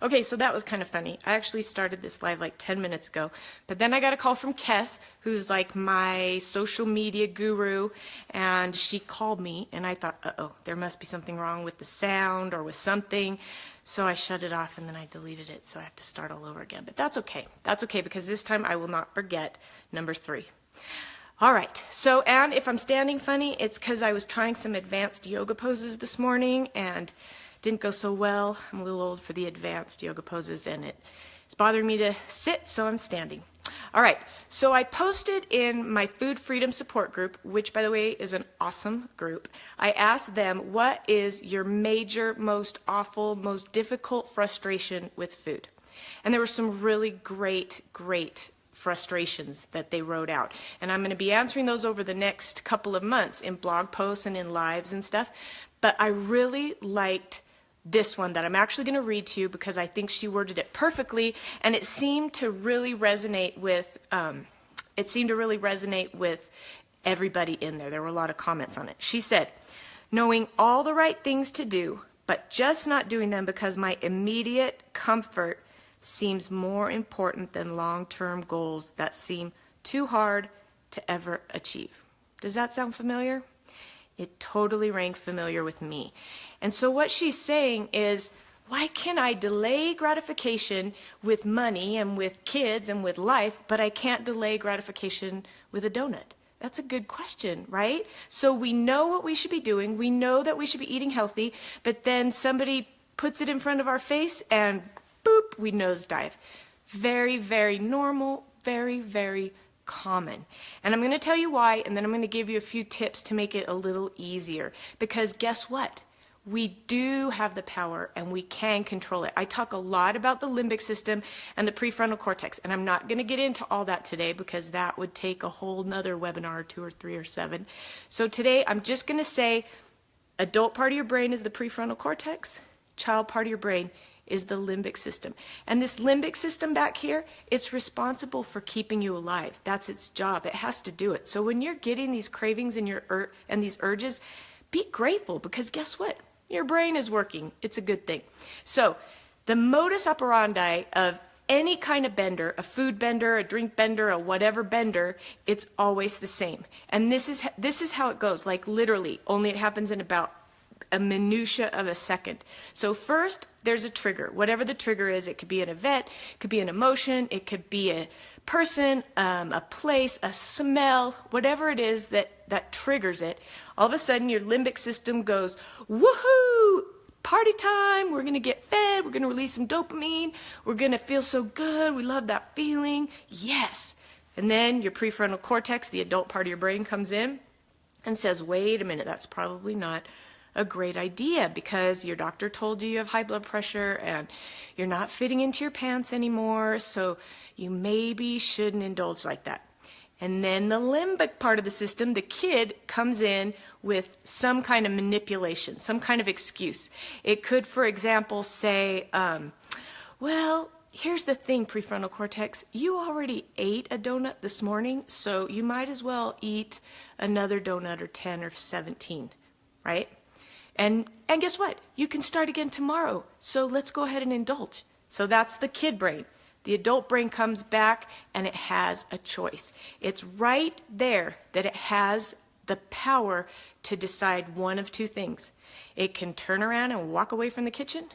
Okay, so that was kind of funny. I actually started this live like 10 minutes ago, but then I got a call from Kess, who's like my social media guru, and she called me, and I thought, uh-oh, there must be something wrong with the sound or with something. So I shut it off and then I deleted it, so I have to start all over again. But that's okay. That's okay, because this time I will not forget number 3. All right, so, and if I'm standing funny, it's because I was trying some advanced yoga poses this morning and didn't go so well. I'm a little old for the advanced yoga poses, and it's bothering me to sit, so I'm standing. All right, so I posted in my Food Freedom Support Group, which, by the way, is an awesome group. I asked them, what is your major, most awful, most difficult frustration with food? And there were some really great frustrations that they wrote out. And I'm going to be answering those over the next couple of months in blog posts and in lives and stuff. But I really liked this one that I'm actually going to read to you because I think she worded it perfectly, and it seemed to really resonate with everybody in there. There were a lot of comments on it. She said, knowing all the right things to do, but just not doing them because my immediate comfort seems more important than long-term goals that seem too hard to ever achieve. Does that sound familiar? It totally rang familiar with me. And so what she's saying is, why can I delay gratification with money and with kids and with life, but I can't delay gratification with a donut? That's a good question, right? So we know what we should be doing. We know that we should be eating healthy, but then somebody puts it in front of our face and boop, we nosedive. Very, very normal, very common. And I'm going to tell you why, and then I'm going to give you a few tips to make it a little easier. Because guess what? We do have the power and we can control it. I talk a lot about the limbic system and the prefrontal cortex, and I'm not going to get into all that today because that would take a whole nother webinar, 2 or 3 or 7. So today I'm just going to say adult part of your brain is the prefrontal cortex, child part of your brain is the limbic system. And this limbic system back here, it's responsible for keeping you alive. That's its job. It has to do it. So when you're getting these cravings and these urges, be grateful, because guess what? Your brain is working. It's a good thing. So the modus operandi of any kind of bender, a food bender, a drink bender, a whatever bender, it's always the same. And this is how it goes, like literally, only it happens in about a minutia of a second. So first, there's a trigger. Whatever the trigger is, it could be an event, it could be an emotion, it could be a person, a place, a smell, whatever it is that triggers it. All of a sudden, your limbic system goes, woohoo, party time, we're going to get fed, we're going to release some dopamine, we're going to feel so good, we love that feeling, yes. And then your prefrontal cortex, the adult part of your brain, comes in and says, wait a minute, that's probably not a great idea because your doctor told you have high blood pressure and you're not fitting into your pants anymore, so you maybe shouldn't indulge like that. And then the limbic part of the system, the kid, comes in with some kind of manipulation, some kind of excuse. It could, for example, say, well, here's the thing, prefrontal cortex, you already ate a donut this morning, so you might as well eat another donut or 10 or 17, right? And guess what? You can start again tomorrow, so let's go ahead and indulge. So that's the kid brain. The adult brain comes back and it has a choice. It's right there that it has the power to decide one of two things. It can turn around and walk away from the kitchen,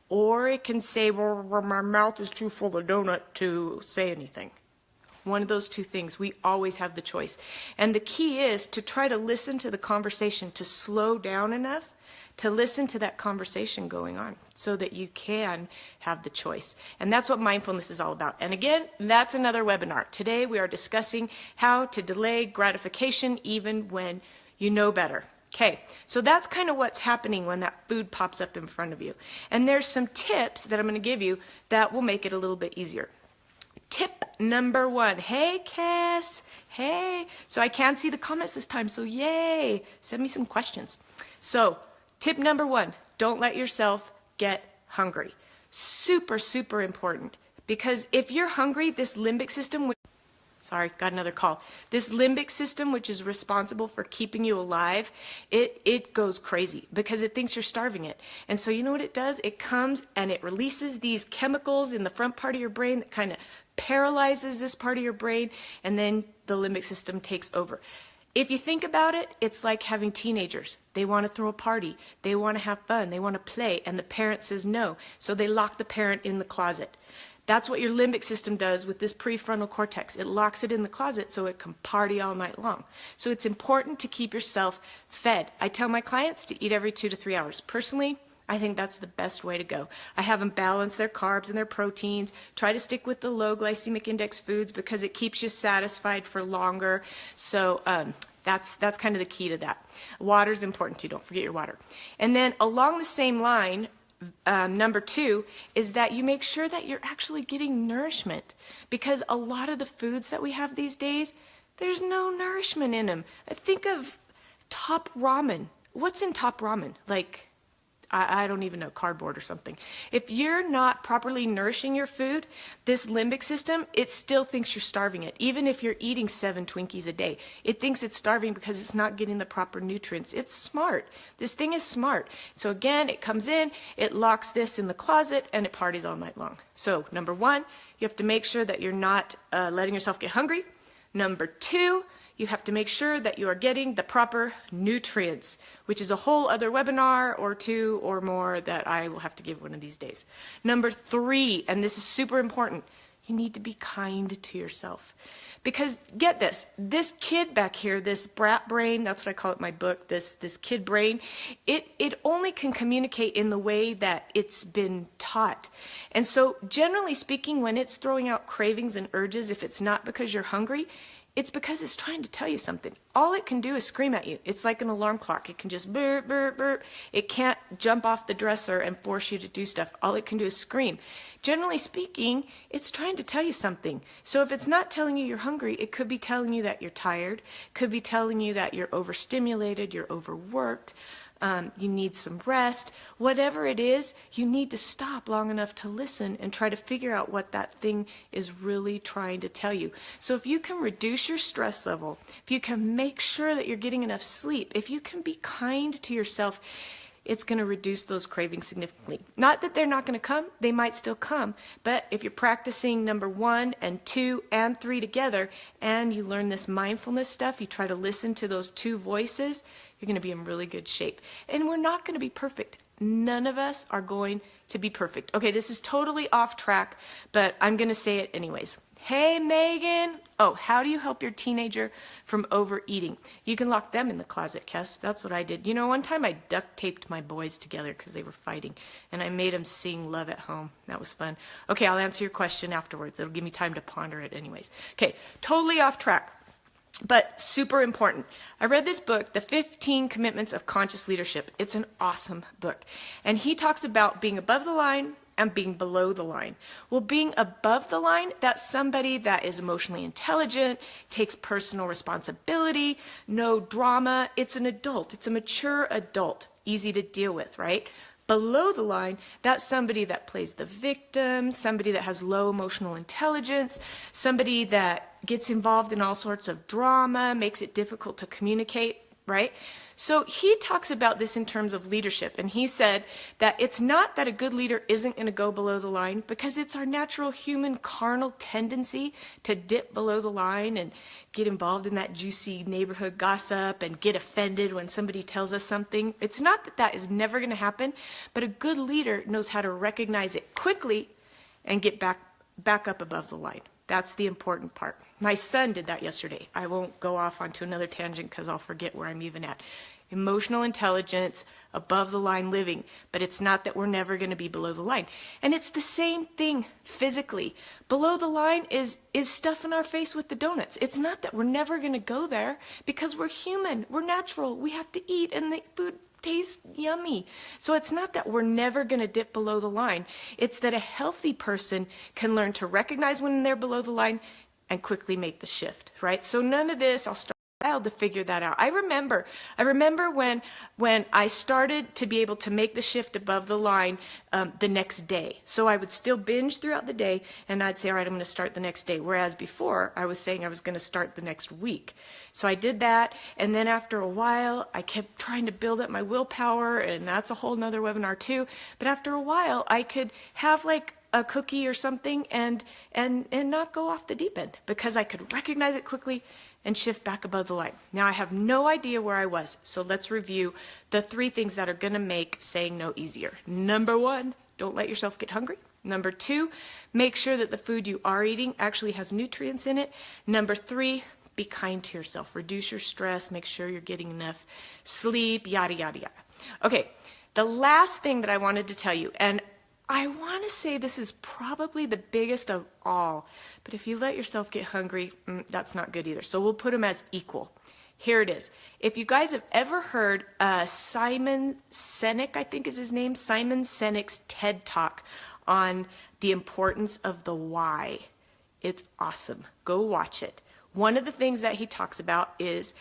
or it can say, well, my mouth is too full of donut to say anything. One of those two things. We always have the choice. And the key is to try to listen to the conversation, to slow down enough to listen to that conversation going on so that you can have the choice. And that's what mindfulness is all about. And again, that's another webinar. Today we are discussing how to delay gratification even when you know better. Okay, so that's kind of what's happening when that food pops up in front of you. And there's some tips that I'm going to give you that will make it a little bit easier. Tip number 1. Hey, Cass. Hey. So I can't see the comments this time, so yay. Send me some questions. So tip number 1, don't let yourself get hungry. Super important. Because if you're hungry, this limbic system, Sorry, got another call. This limbic system, which is responsible for keeping you alive, it goes crazy because it thinks you're starving it. And so you know what it does? It comes and it releases these chemicals in the front part of your brain that kind of paralyzes this part of your brain, and then the limbic system takes over. If you think about it, it's like having teenagers. They want to throw a party. They want to have fun. They want to play. And the parent says no. So they lock the parent in the closet. That's what your limbic system does with this prefrontal cortex. It locks it in the closet so it can party all night long. So it's important to keep yourself fed. I tell my clients to eat every 2 to 3 hours. Personally, I think that's the best way to go. I have them balance their carbs and their proteins. Try to stick with the low glycemic index foods because it keeps you satisfied for longer. So that's kind of the key to that. Water is important too. Don't forget your water. And then along the same line, number 2 is that you make sure that you're actually getting nourishment, because a lot of the foods that we have these days, there's no nourishment in them. Think of Top Ramen. What's in Top Ramen? Like, I don't even know, cardboard or something. If you're not properly nourishing your food, this limbic system, it still thinks you're starving it. Even if you're eating 7 Twinkies a day, it thinks it's starving because it's not getting the proper nutrients. It's smart. This thing is smart. So again, it comes in, it locks this in the closet, and it parties all night long. So number 1, you have to make sure that you're not letting yourself get hungry. Number 2, you have to make sure that you are getting the proper nutrients, which is a whole other webinar or 2 or more that I will have to give one of these days. Number 3, and this is super important, you need to be kind to yourself. Because get this kid back here, this brat brain, that's what I call it in my book, this kid brain, it only can communicate in the way that it's been taught. And so generally speaking, when it's throwing out cravings and urges, if it's not because you're hungry, it's because it's trying to tell you something. All it can do is scream at you. It's like an alarm clock. It can just burp, burp, burp. It can't jump off the dresser and force you to do stuff. All it can do is scream. Generally speaking, it's trying to tell you something. So if it's not telling you you're hungry, it could be telling you that you're tired, could be telling you that you're overstimulated, you're overworked, you need some rest. Whatever it is, you need to stop long enough to listen and try to figure out what that thing is really trying to tell you. So if you can reduce your stress level, if you can make sure that you're getting enough sleep, if you can be kind to yourself, it's going to reduce those cravings significantly. Not that they're not going to come, they might still come, but if you're practicing number 1 and 2 and 3 together, and you learn this mindfulness stuff, you try to listen to those 2 voices, you're going to be in really good shape. And we're not going to be perfect. None of us are going to be perfect. Okay, this is totally off track, but I'm going to say it anyways. Hey, Megan. Oh, how do you help your teenager from overeating? You can lock them in the closet, Kes. That's what I did. You know, one time I duct taped my boys together because they were fighting, and I made them sing Love at Home. That was fun. Okay, I'll answer your question afterwards. It'll give me time to ponder it anyways. Okay, totally off track, but super important. I read this book, The 15 Commitments of Conscious Leadership. It's an awesome book. And he talks about being above the line and being below the line. Well, being above the line, that's somebody that is emotionally intelligent, takes personal responsibility, no drama. It's an adult. It's a mature adult, easy to deal with, right? Below the line, that's somebody that plays the victim, somebody that has low emotional intelligence, somebody that gets involved in all sorts of drama, makes it difficult to communicate, right? So he talks about this in terms of leadership, and he said that it's not that a good leader isn't going to go below the line, because it's our natural human carnal tendency to dip below the line and get involved in that juicy neighborhood gossip and get offended when somebody tells us something. It's not that that is never going to happen, but a good leader knows how to recognize it quickly and get back up above the line. That's the important part. My son did that yesterday. I won't go off onto another tangent because I'll forget where I'm even at. Emotional intelligence, above the line living, but it's not that we're never going to be below the line. And it's the same thing physically. Below the line is stuff in our face with the donuts. It's not that we're never going to go there, because we're human, we're natural, we have to eat, and the food tastes yummy. So it's not that we're never going to dip below the line. It's that a healthy person can learn to recognize when they're below the line and quickly make the shift, right? So none of this, I'll start while to figure that out. I remember when I started to be able to make the shift above the line the next day. So I would still binge throughout the day, and I'd say, all right, I'm going to start the next day. Whereas before, I was saying I was going to start the next week. So I did that, and then after a while, I kept trying to build up my willpower, and that's a whole nother webinar too. But after a while, I could have like a cookie or something and not go off the deep end because I could recognize it quickly and shift back above the line. Now I have no idea where I was, so let's review the 3 things that are going to make saying no easier. Number 1, don't let yourself get hungry. Number 2, make sure that the food you are eating actually has nutrients in it. Number 3, be kind to yourself. Reduce your stress, make sure you're getting enough sleep, yada, yada, yada. Okay, the last thing that I wanted to tell you, and I want to say this is probably the biggest of all, but if you let yourself get hungry, that's not good either. So we'll put them as equal. Here it is. If you guys have ever heard Simon Sinek, I think is his name, Simon Sinek's TED Talk on the importance of the why, it's awesome. Go watch it. One of the things that he talks about is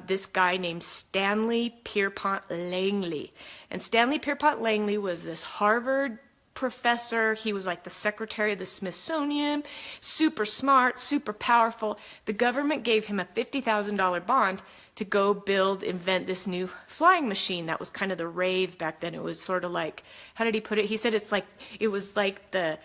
this guy named Stanley Pierpont Langley. And Stanley Pierpont Langley was this Harvard professor. He was like the secretary of the Smithsonian, super smart, super powerful. The government gave him a $50,000 bond to go invent this new flying machine. That was kind of the rave back then. It was sort of like, how did he put it? He said it was like the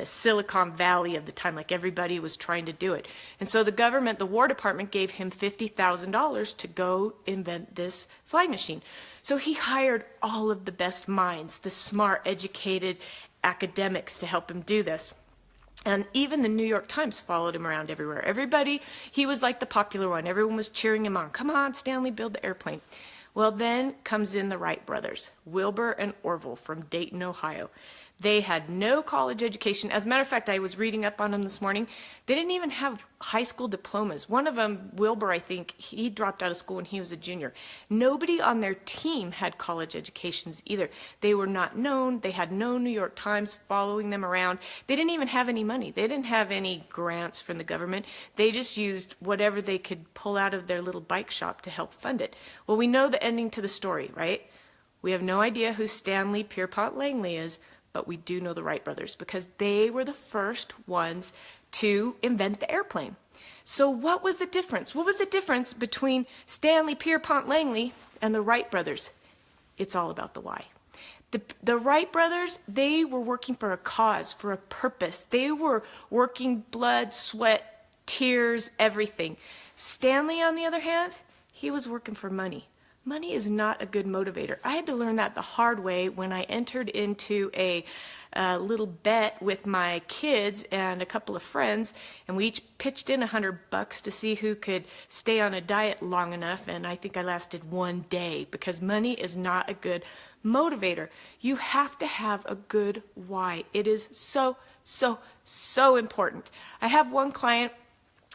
Silicon Valley of the time, like everybody was trying to do it. And so the government, the War Department, gave him $50,000 to go invent this flying machine. So he hired all of the best minds, the smart, educated academics to help him do this. And even the New York Times followed him around everywhere. Everybody, he was like the popular one. Everyone was cheering him on. Come on, Stanley, build the airplane. Well, then comes in the Wright brothers, Wilbur and Orville from Dayton, Ohio. They had no college education. As a matter of fact, I was reading up on them this morning. They didn't even have high school diplomas. One of them, Wilbur, I think, he dropped out of school when he was a junior. Nobody on their team had college educations either. They were not known. They had no New York Times following them around. They didn't even have any money. They didn't have any grants from the government. They just used whatever they could pull out of their little bike shop to help fund it. Well, we know the ending to the story, right? We have no idea who Stanley Pierpont Langley is, but we do know the Wright brothers because they were the first ones to invent the airplane. So what was the difference? What was the difference between Stanley Pierpont Langley and the Wright brothers? It's all about the why. The Wright brothers, they were working for a cause, for a purpose. They were working blood, sweat, tears, everything. Stanley, on the other hand, he was working for money. Money is not a good motivator. I had to learn that the hard way when I entered into a little bet with my kids and a couple of friends, and we each pitched in $100 to see who could stay on a diet long enough, and I think I lasted 1 day because money is not a good motivator. You have to have a good why. It is so, so, so important. I have one client.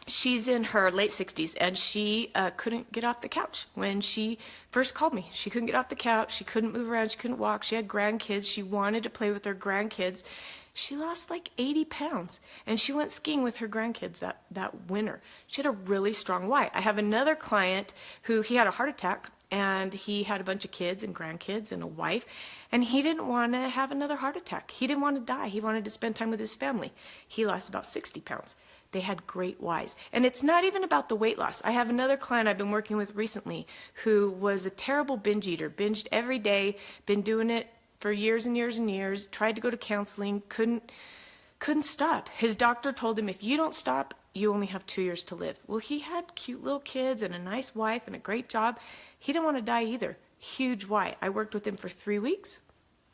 She's in her late 60s, and she couldn't get off the couch. When she first called me, she couldn't get off the couch. She couldn't move around. She couldn't walk. She had grandkids. She wanted to play with her grandkids. She lost like 80 pounds, and she went skiing with her grandkids that winter. She had a really strong why. I have another client who he had a heart attack, and he had a bunch of kids and grandkids and a wife, and he didn't want to have another heart attack. He didn't want to die. He wanted to spend time with his family. He lost about 60 pounds. They had great whys. And it's not even about the weight loss. I have another client I've been working with recently who was a terrible binge eater, binged every day, been doing it for years and years and years, tried to go to counseling, couldn't stop. His doctor told him, if you don't stop, you only have 2 years to live. Well, he had cute little kids and a nice wife and a great job. He didn't want to die either. Huge why. I worked with him for 3 weeks.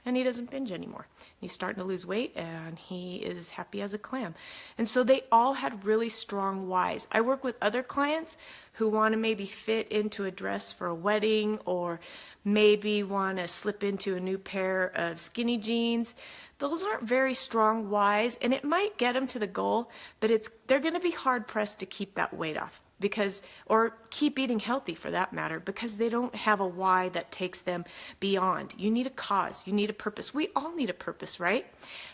And he doesn't binge anymore. He's starting to lose weight, and he is happy as a clam. And so they all had really strong whys. I work with other clients who want to maybe fit into a dress for a wedding, or maybe want to slip into a new pair of skinny jeans. Those aren't very strong whys, and it might get them to the goal, but they're going to be hard-pressed to keep that weight off. or keep eating healthy for that matter, because they don't have a why that takes them beyond. You need a cause, you need a purpose. We all need a purpose, right?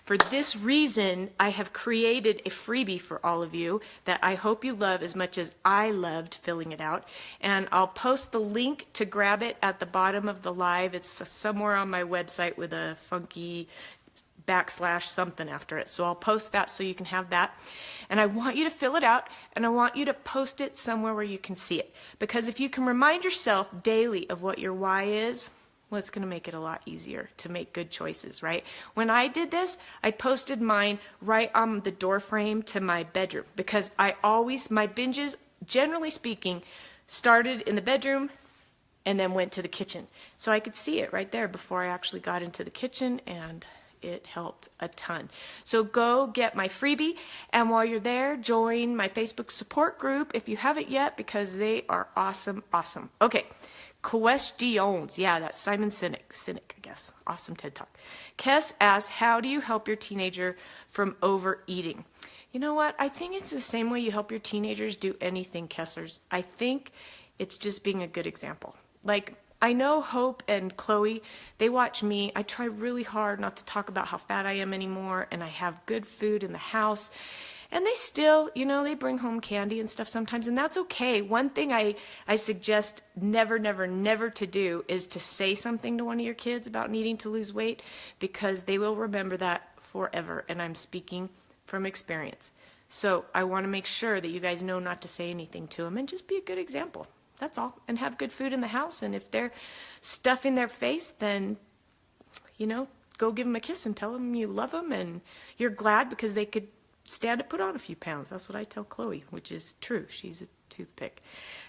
For this reason, I have created a freebie for all of you that I hope you love as much as I loved filling it out. And I'll post the link to grab it at the bottom of the live. It's somewhere on my website with a funky / something after it. So I'll post that so you can have that. And I want you to fill it out, and I want you to post it somewhere where you can see it. Because if you can remind yourself daily of what your why is, well, it's going to make it a lot easier to make good choices, right? When I did this, I posted mine right on the door frame to my bedroom, because my binges, generally speaking, started in the bedroom and then went to the kitchen. So I could see it right there before I actually got into the kitchen, and it helped a ton. So go get my freebie, and while you're there, join my Facebook support group if you haven't yet, because they are awesome, awesome. Okay, questions. Yeah, that's Simon Sinek, I guess. Awesome TED Talk. Kes asks, how do you help your teenager from overeating? You know what? I think it's the same way you help your teenagers do anything, Kessers. I think it's just being a good example. Like, I know Hope and Chloe, they watch me. I try really hard not to talk about how fat I am anymore, and I have good food in the house. And they still, they bring home candy and stuff sometimes, and that's okay. One thing I suggest never, never, never to do is to say something to one of your kids about needing to lose weight, because they will remember that forever, and I'm speaking from experience. So I want to make sure that you guys know not to say anything to them, and just be a good example. That's all. And have good food in the house. And if they're stuffing their face, then, go give them a kiss and tell them you love them and you're glad because they could stand to put on a few pounds. That's what I tell Chloe, which is true. She's a toothpick.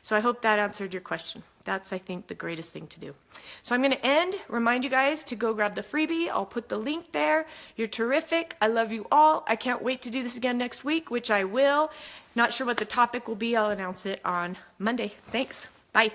So I hope that answered your question. That's, I think, the greatest thing to do. So I'm going to remind you guys to go grab the freebie. I'll put the link there. You're terrific. I love you all. I can't wait to do this again next week, which I will. Not sure what the topic will be. I'll announce it on Monday. Thanks. Bye.